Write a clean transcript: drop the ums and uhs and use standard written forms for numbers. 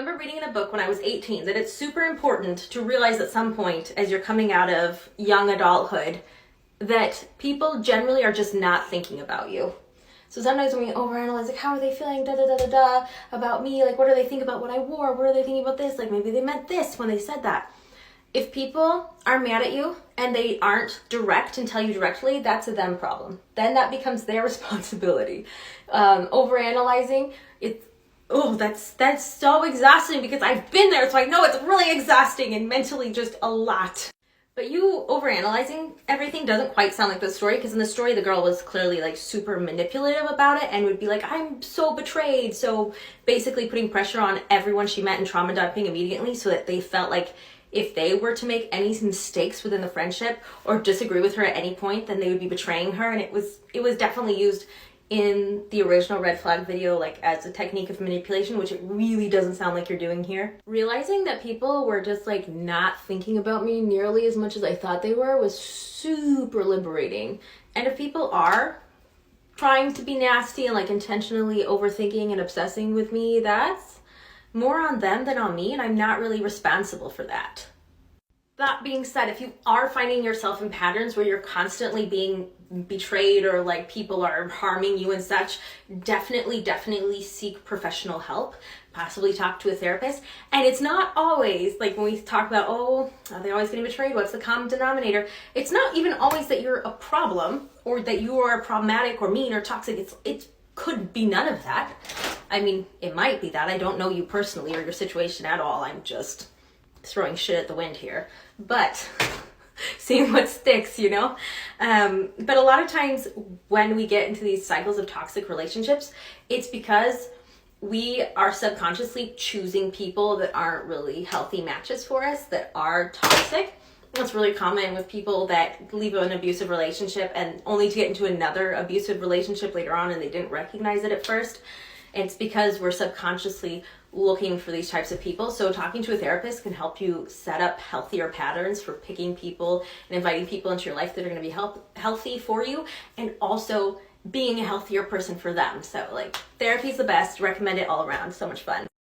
I remember reading in a book when I was 18 that it's super important to realize at some point as you're coming out of young adulthood that people generally are just not thinking about you. So sometimes when we overanalyze, like, how are they feeling about me? Like, what do they think about what I wore? What are they thinking about this? Like, maybe they meant this when they said that. If people are mad at you and they aren't direct and tell you directly, that's a them problem. Then that becomes their responsibility. Overanalyzing, that's so exhausting because I've been there, so I know it's really exhausting and mentally just a lot. But you overanalyzing everything doesn't quite sound like the story, because in the story the girl was clearly like super manipulative about it and would be like, I'm so betrayed. So basically putting pressure on everyone she met and trauma dumping immediately so that they felt like if they were to make any mistakes within the friendship or disagree with her at any point, then they would be betraying her. And it was definitely used in the original Red Flag video, like as a technique of manipulation, which it really doesn't sound like you're doing here. Realizing that people were just like not thinking about me nearly as much as I thought they were was super liberating. And if people are trying to be nasty and like intentionally overthinking and obsessing with me, that's more on them than on me, and I'm not really responsible for that. That being said, if you are finding yourself in patterns where you're constantly being betrayed or like people are harming you and such, definitely seek professional help. Possibly talk to a therapist. And it's not always like when we talk about, oh, are they always getting betrayed? What's the common denominator? It's not even always that you're a problem or that you are problematic or mean or toxic. It could be none of that. I mean, it might be that. I don't know you personally or your situation at all. I'm just throwing shit at the wind here. But seeing what sticks, you know? But a lot of times when we get into these cycles of toxic relationships, it's because we are subconsciously choosing people that aren't really healthy matches for us, that are toxic. That's really common with people that leave an abusive relationship and only to get into another abusive relationship later on and they didn't recognize it at first. It's because we're subconsciously looking for these types of people. So talking to a therapist can help you set up healthier patterns for picking people and inviting people into your life that are going to be healthy for you, and also being a healthier person for them. So like, therapy's the best. Recommend it all around. So much fun.